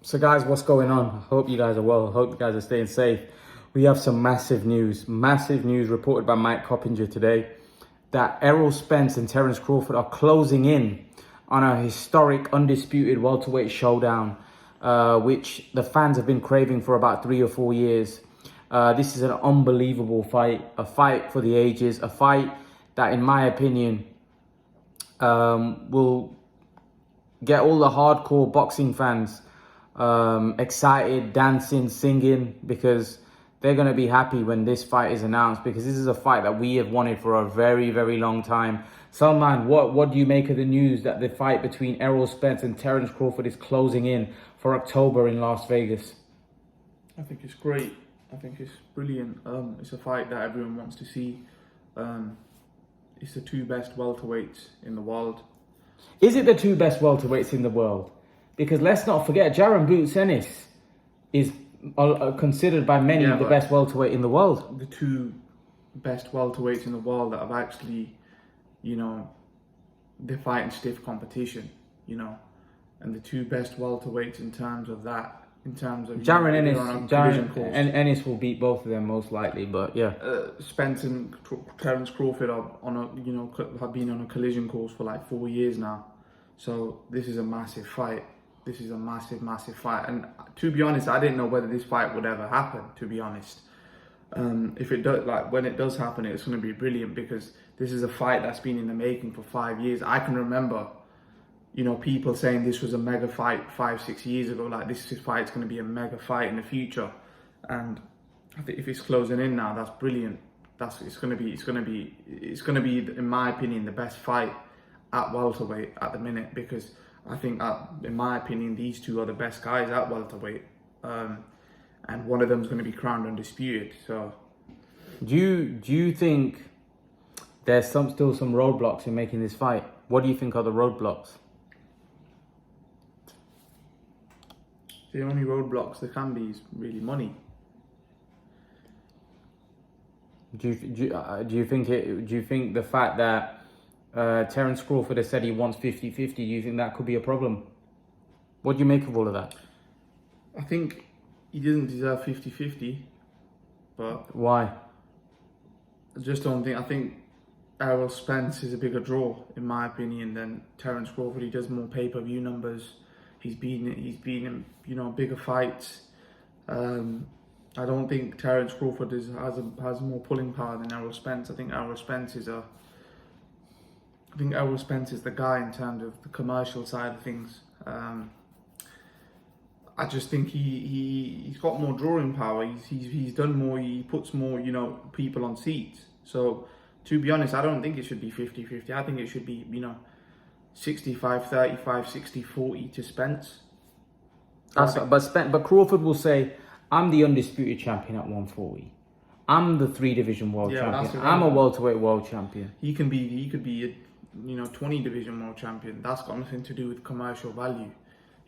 So guys, what's going on? I hope you guys are well. I hope you guys are staying safe. We have some massive news reported by Mike Coppinger today that Errol, Spence and Terence Crawford are closing in on a historic undisputed welterweight showdown, which the fans have been craving for about 3 or 4 years. This is an unbelievable fight, a fight for the ages, a fight that, in my opinion, will get all the hardcore boxing fans excited, dancing, singing, because they're going to be happy when this fight is announced, because this is a fight that we have wanted for a very, very long time. Salman, what do you make of the news that the fight between Errol Spence and Terence Crawford is closing in for October in Las Vegas? I think it's great. I think it's brilliant. It's a fight that everyone wants to see. It's the two best welterweights in the world. Is it the two best welterweights in the world? Because let's not forget, Jaron Boots Ennis is considered by many the best welterweight in the world. The two best welterweights in the world that have actually, they fight in stiff competition, and the two best welterweights in terms of Jaron Ennis will beat both of them most likely, but yeah. Spence and Terence Crawford are have been on a collision course for like 4 years now, so this is a massive fight. This is a massive, massive fight, and to be honest, I didn't know whether this fight would ever happen. To be honest, if it does, when it does happen, it's going to be brilliant, because this is a fight that's been in the making for 5 years. I can remember, people saying this was a mega fight 5-6 years ago. Like, this fight's going to be a mega fight in the future, and I think if it's closing in now, that's brilliant. It's going to be, in my opinion, the best fight at welterweight at the minute, because I think, in my opinion, these two are the best guys at welterweight, and one of them is going to be crowned undisputed. So, do you think there's still some roadblocks in making this fight? What do you think are the roadblocks? The only roadblocks there can be is really money. Do you think the fact that Terence Crawford has said he wants 50-50, do you think that could be a problem? What do you make of all of that? I think he doesn't deserve 50-50, but... Why? I just don't think... I think Errol Spence is a bigger draw, in my opinion, than Terence Crawford. He does more pay-per-view numbers. He's been in, bigger fights. I don't think Terence Crawford has more pulling power than Errol Spence. I think Errol Spence is the guy in terms of the commercial side of things. I just think he's got more drawing power. He's done more. He puts more, people on seats. So, to be honest, I don't think it should be 50-50. I think it should be, 65-35, 60-40 to Spence. But Crawford will say, I'm the undisputed champion at 140. I'm the 3-division world champion. I'm a welterweight world champion. He could be a 20 division world champion. That's got nothing to do with commercial value.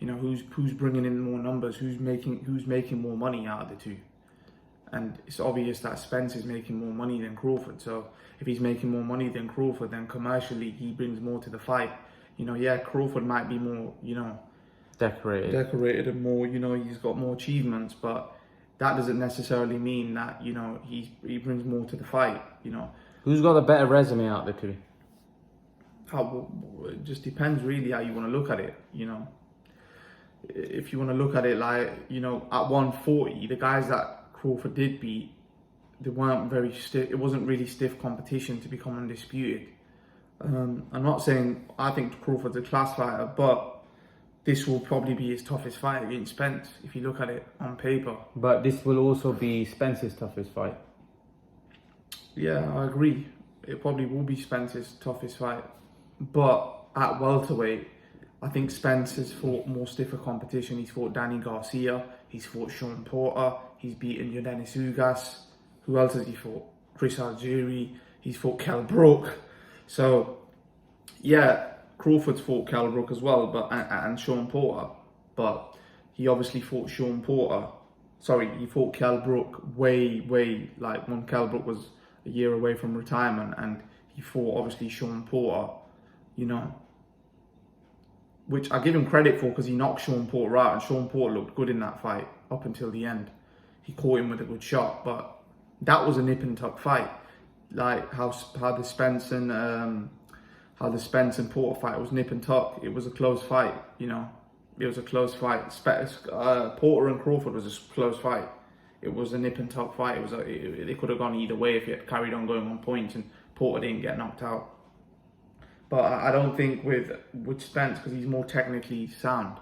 Who's bringing in more numbers, who's making more money out of the two. And it's obvious that Spence is making more money than Crawford. So if he's making more money than Crawford, then commercially he brings more to the fight. Crawford might be more, decorated and more, he's got more achievements, but that doesn't necessarily mean that, he brings more to the fight, Who's got a better resume out there, too? It just depends really how you want to look at it, If you want to look at it like, at 140, the guys that Crawford did beat, they weren't very stiff. It wasn't really stiff competition to become undisputed. I'm not saying I think Crawford's a class fighter, but this will probably be his toughest fight against Spence, if you look at it on paper. But this will also be Spence's toughest fight. Yeah, I agree. It probably will be Spence's toughest fight. But at welterweight, I think Spence has fought more stiffer competition. He's fought Danny Garcia. He's fought Sean Porter. He's beaten Yordenis Ugas. Who else has he fought? Chris Algieri. He's fought Kell Brook. So, yeah, Crawford's fought Kell Brook as well, and Sean Porter. But he obviously fought Sean Porter. Sorry, he fought Kell Brook way, like when Kell Brook was a year away from retirement, and he fought obviously Sean Porter, which I give him credit for because he knocked Sean Porter out, and Sean Porter looked good in that fight up until the end. He caught him with a good shot, but that was a nip and tuck fight, like how the Spence and Porter fight was nip and tuck. It was a close fight, you know. It was a close fight. Porter and Crawford was a close fight. It was a nip and tuck fight. They could have gone either way if it had carried on going on points and Porter didn't get knocked out. But I don't think with Spence, because he's more technically sound,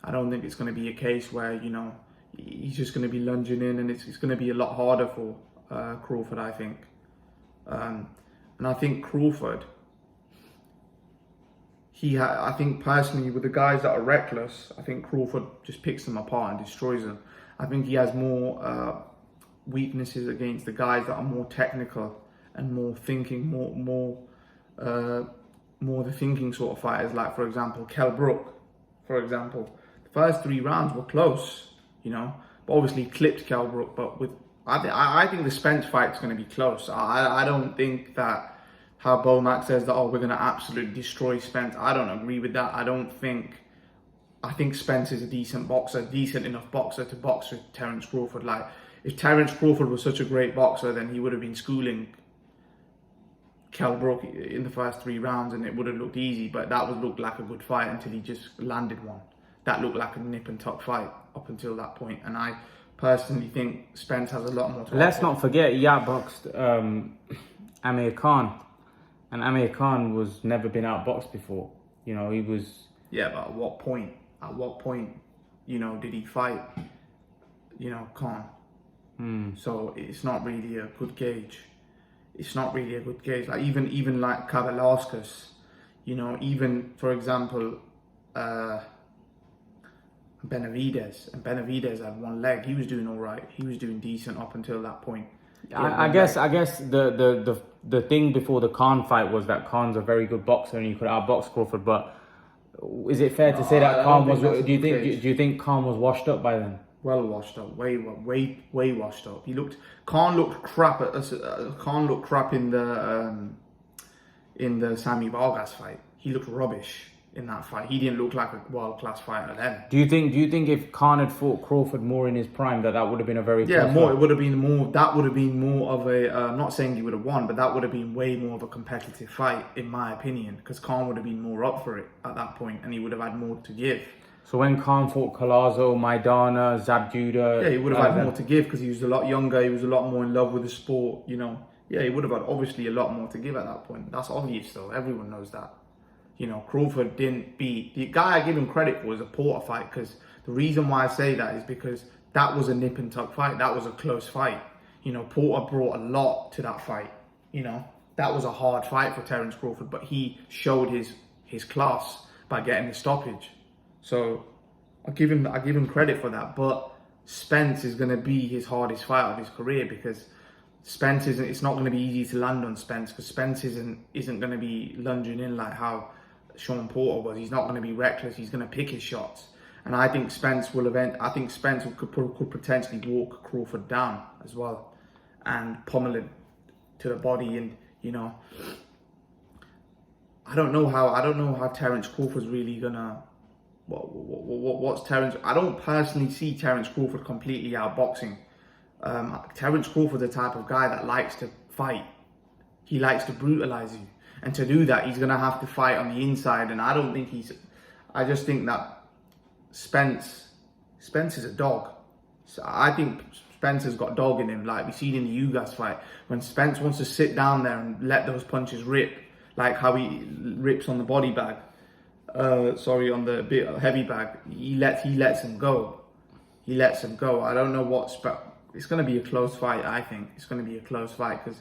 I don't think it's going to be a case where, you know, he's just going to be lunging in, and it's going to be a lot harder for Crawford, I think. And I think Crawford, I think personally, with the guys that are reckless, I think Crawford just picks them apart and destroys them. I think he has more weaknesses against the guys that are more technical and more thinking, more the thinking sort of fighters. Like, for example, Kell Brook, for example. The first 3 rounds were close, you know, but obviously clipped Kell Brook. But I think the Spence fight's going to be close. I don't think that how Bomac says that, oh, we're going to absolutely destroy Spence. I don't agree with that. I think Spence is a decent enough boxer to box with Terence Crawford. Like, if Terence Crawford was such a great boxer, then he would have been schooling Kell Brook in the first 3 rounds, and it would have looked easy. But that looked like a good fight until he just landed one. That looked like a nip and tuck fight up until that point. And I personally think Spence has a lot more to Let's offer. not forget he outboxed Amir Khan. And Amir Khan was never been outboxed before. You know, he was... Yeah, but at what point? You know, did he fight, you know, Khan? So it's not really a good gauge. Like, even like Kavalauskas, you know, even, for example, Benavidez. And Benavidez had one leg. He was doing all right. He was doing decent up until that point. I guess the thing before the Khan fight was that Khan's a very good boxer and he could outbox Crawford. But is it fair to say that Khan was? Do you think Khan was washed up by then? Well washed up, way washed up. Khan looked crap in the Sammy Vargas fight. He looked rubbish in that fight. He didn't look like a world-class fighter then. Do you think if Khan had fought Crawford more in his prime, that would have been a very It would have been more. That would have been more of a. I'm not saying he would have won, but that would have been way more of a competitive fight, in my opinion, because Khan would have been more up for it at that point, and he would have had more to give. So when Khan fought Collazo, Maidana, Zabjuda... Yeah, he would have had more to give because he was a lot younger, he was a lot more in love with the sport, you know. Yeah, he would have had obviously a lot more to give at that point. That's obvious though, everyone knows that. You know, Crawford didn't beat... The guy I give him credit for is a Porter fight, because the reason why I say that is because that was a nip and tuck fight, that was a close fight. You know, Porter brought a lot to that fight, you know. That was a hard fight for Terence Crawford, but he showed his class by getting the stoppage. So I give him credit for that. But Spence is going to be his hardest fight of his career, because Spence isn't. It's not going to be easy to land on Spence, because Spence isn't going to be lunging in like how Sean Porter was. He's not going to be reckless. He's going to pick his shots. And I think Spence could potentially walk Crawford down as well and pummel him to the body. And you know, I don't know how Terence Crawford's really gonna. What's Terence? I don't personally see Terence Crawford completely outboxing. Terence Crawford's the type of guy that likes to fight. He likes to brutalize you, and to do that, he's gonna have to fight on the inside. And I just think that Spence is a dog. So I think Spence has got dog in him. Like we see in the Ugas fight, when Spence wants to sit down there and let those punches rip, like how he rips on the body bag. On the bit heavy bag, he lets him go. I don't know it's going to be a close fight. I think it's going to be a close fight, because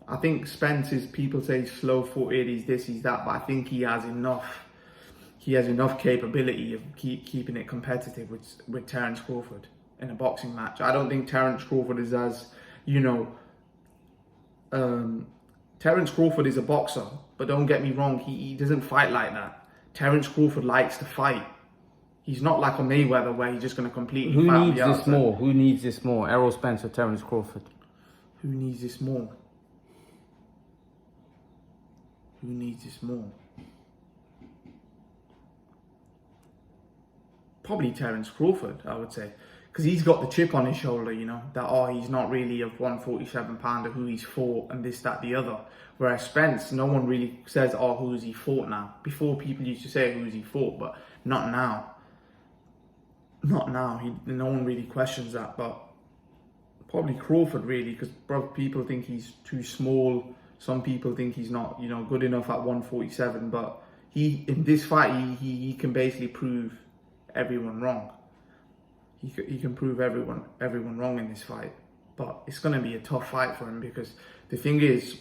I think Spence is, people say he's slow-footed, he's this, he's that, but I think he has enough capability of keeping it competitive with Terence Crawford in a boxing match. I don't think Terence Crawford is as, you know, Terence Crawford is a boxer, but don't get me wrong, he doesn't fight like that. Terence Crawford likes to fight. He's not like a Mayweather where he's just going to completely fight. Who needs this more? Errol Spence or Terence Crawford? Who needs this more? probably Terence Crawford, I would say. Because he's got the chip on his shoulder, you know, that, oh, he's not really a 147 pounder who he's fought and this, that, the other. Whereas Spence, no one really says, oh, who's he fought now? Before, people used to say who's he fought, but not now. Not now. No one really questions that, but probably Crawford, really, because people think he's too small. Some people think he's not, you know, good enough at 147, but in this fight, he can basically prove everyone wrong. He can prove everyone wrong in this fight, but it's going to be a tough fight for him, because the thing is,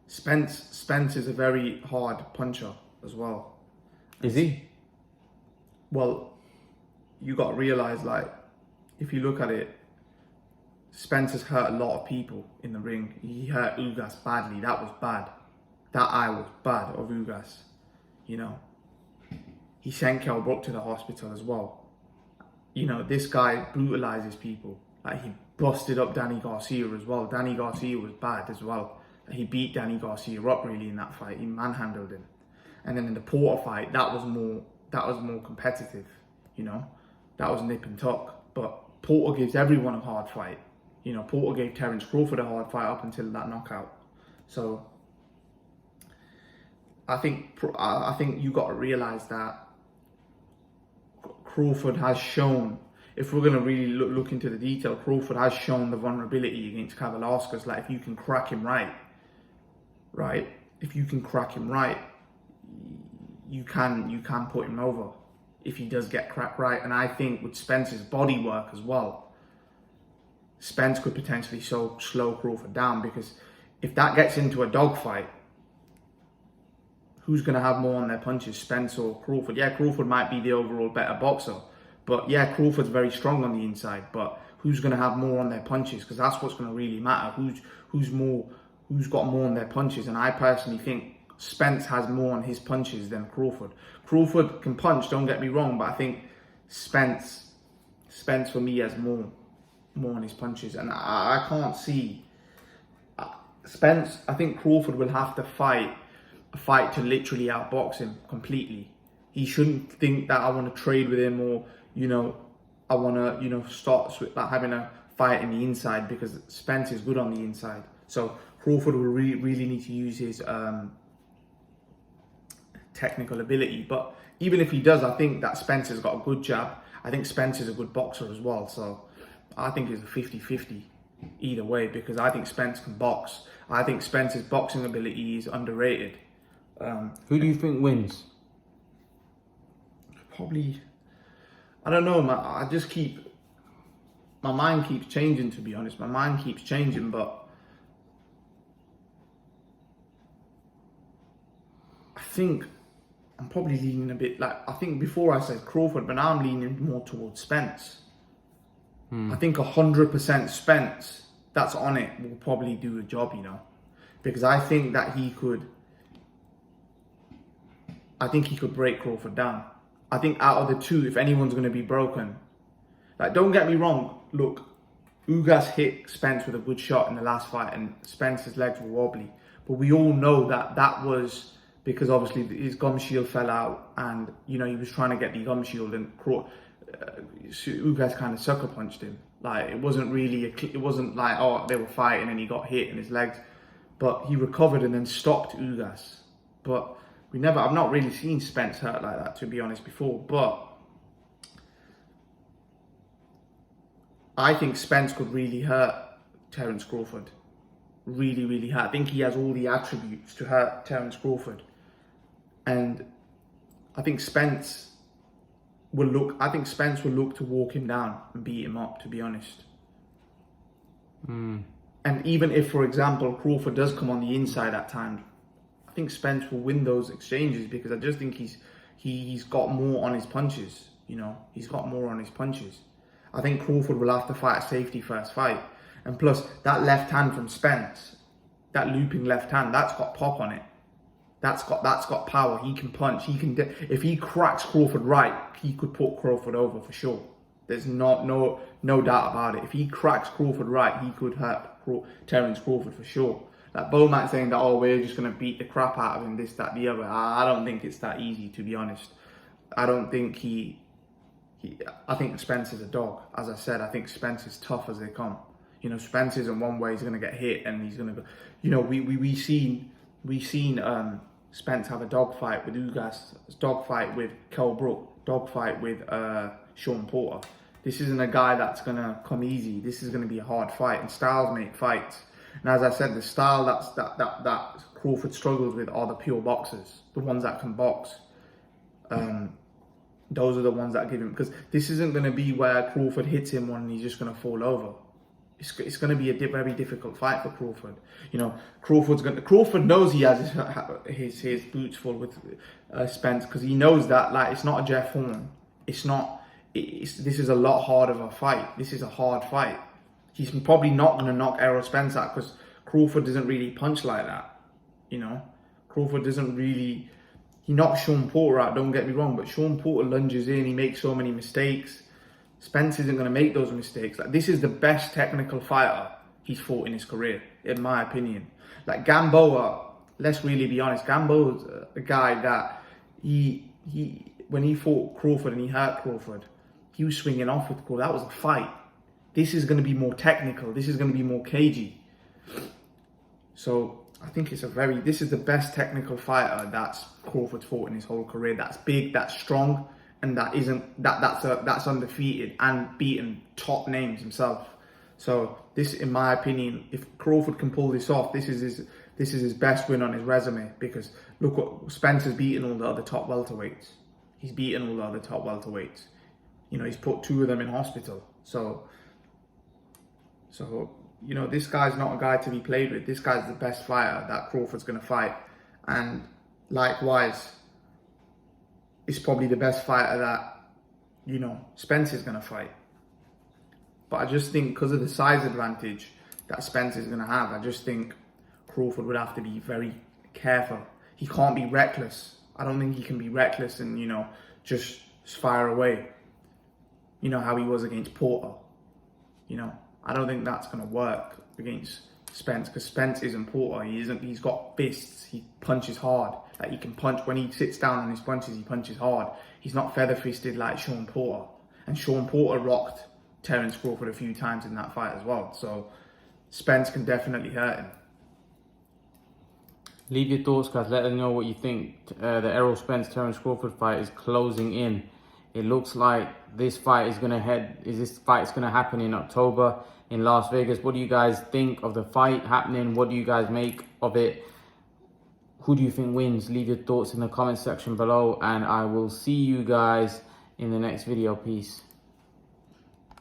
Spence is a very hard puncher as well. Is he? Well, you got to realize, like, if you look at it, Spence has hurt a lot of people in the ring. He hurt Ugas badly. That was bad. That eye was bad of Ugas. You know, he sent Kell Brook to the hospital as well. You know, this guy brutalizes people. Like, he busted up Danny Garcia as well. Danny Garcia was bad as well. He beat Danny Garcia up really in that fight. He manhandled him. And then in the Porter fight, that was more competitive. You know, that was nip and tuck. But Porter gives everyone a hard fight. You know, Porter gave Terence Crawford a hard fight up until that knockout. So I think you got to realize that Crawford has shown, if we're going to really look into the detail, Crawford has shown the vulnerability against Kavalauskas. Like, if you can crack him right, if you can crack him right, you can put him over if he does get cracked right. And I think with Spence's body work as well, Spence could potentially slow Crawford down, because if that gets into a dogfight, who's going to have more on their punches, Spence or Crawford? Yeah, Crawford might be the overall better boxer, but yeah, Crawford's very strong on the inside. But who's going to have more on their punches? Because that's what's going to really matter. Who's got more on their punches? And I personally think Spence has more on his punches than Crawford. Crawford can punch, don't get me wrong, but I think Spence for me has more on his punches, and I can't see Spence. I think Crawford will have to fight a fight to literally outbox him completely. He shouldn't think that I want to trade with him, or, you know, I want to, you know, start having a fight in the inside, because Spence is good on the inside. So Crawford will really need to use his technical ability. But even if he does, I think that Spence has got a good jab. I think Spence is a good boxer as well. So I think it's a 50-50 either way, because I think Spence can box. I think Spence's boxing ability is underrated. Who do you think wins? Probably, I don't know, my mind keeps changing, to be honest. My mind keeps changing, but I think I'm probably leaning a bit, like, I think before I said Crawford, but now I'm leaning more towards Spence. I think 100% Spence that's on it will probably do a job, you know, because I think that he could break Crawford down. I think out of the two, if anyone's going to be broken, like, don't get me wrong, look, Ugas hit Spence with a good shot in the last fight, and Spence's legs were wobbly. But we all know that was because obviously his gum shield fell out, and, you know, he was trying to get the gum shield, and Ugas kind of sucker punched him. Like, it wasn't like, oh, they were fighting and he got hit in his legs, but he recovered and then stopped Ugas. But I've not really seen Spence hurt like that, to be honest, before. But I think Spence could really hurt Terence Crawford. Really, really hurt. I think he has all the attributes to hurt Terence Crawford. And I think Spence will look to walk him down and beat him up, to be honest. And even if, for example, Crawford does come on the inside at times, I think Spence will win those exchanges, because I just think he's got more on his punches. You know, he's got more on his punches. I think Crawford will have to fight a safety first fight, and plus that left hand from Spence, that looping left hand, that's got pop on it. That's got power. He can punch. If he cracks Crawford right, he could put Crawford over for sure. There's no doubt about it. If he cracks Crawford right, he could hurt Terence Crawford for sure. Like Beaumont saying that, oh, we're just going to beat the crap out of him, this, that, the other. I don't think it's that easy, to be honest. I don't think I think Spence is a dog. As I said, I think Spence is tough as they come. You know, Spence isn't one way he's going to get hit and he's going to go. You know, we seen Spence have a dogfight with Ugas, dogfight with Kell Brook, dogfight with Sean Porter. This isn't a guy that's going to come easy. This is going to be a hard fight, and styles make fights. And as I said, the style that Crawford struggles with are the pure boxers, the ones that can box. Those are the ones that give him, because this isn't going to be where Crawford hits him one and he's just going to fall over. It's going to be a very difficult fight for Crawford. You know, Crawford knows he has his boots full with Spence, because he knows that, like, it's not a Jeff Horn. This is a lot harder of a fight. This is a hard fight. He's probably not going to knock Errol Spence out, because Crawford doesn't really punch like that. You know, Crawford doesn't really. He knocked Sean Porter out, don't get me wrong, but Sean Porter lunges in, he makes so many mistakes. Spence isn't going to make those mistakes. Like, this is the best technical fighter he's fought in his career, in my opinion. Like, Gamboa, let's really be honest, Gamboa's a guy that when he fought Crawford and he hurt Crawford, he was swinging off with Crawford. That was a fight. This is going to be more technical. This is going to be more cagey. So I think this is the best technical fighter that's Crawford's fought in his whole career. That's big, that's strong, and that's undefeated and beaten top names himself. So this, in my opinion, if Crawford can pull this off, this is his best win on his resume, because look what Spence has beaten all the other top welterweights. He's beaten all the other top welterweights. You know, he's put 2 of them in hospital. So you know, this guy's not a guy to be played with. This guy's the best fighter that Crawford's going to fight. And likewise, it's probably the best fighter that, you know, Spence is going to fight. But I just think because of the size advantage that Spence is going to have, I just think Crawford would have to be very careful. He can't be reckless. I don't think he can be reckless and, you know, just fire away. You know how he was against Porter. You know, I don't think that's going to work against Spence, because Spence isn't Porter. He's got fists. He punches hard. Like, he can punch. When he sits down on his punches, he punches hard. He's not feather-fisted like Sean Porter. And Sean Porter rocked Terence Crawford a few times in that fight as well. So Spence can definitely hurt him. Leave your thoughts, guys. Let us know what you think. The Errol Spence-Terence Crawford fight is closing in. It looks like this fight is going to happen in October in Las Vegas. What do you guys think of the fight happening? What do you guys make of it? Who do you think wins? Leave your thoughts in the comment section below, and I will see you guys in the next video. Peace.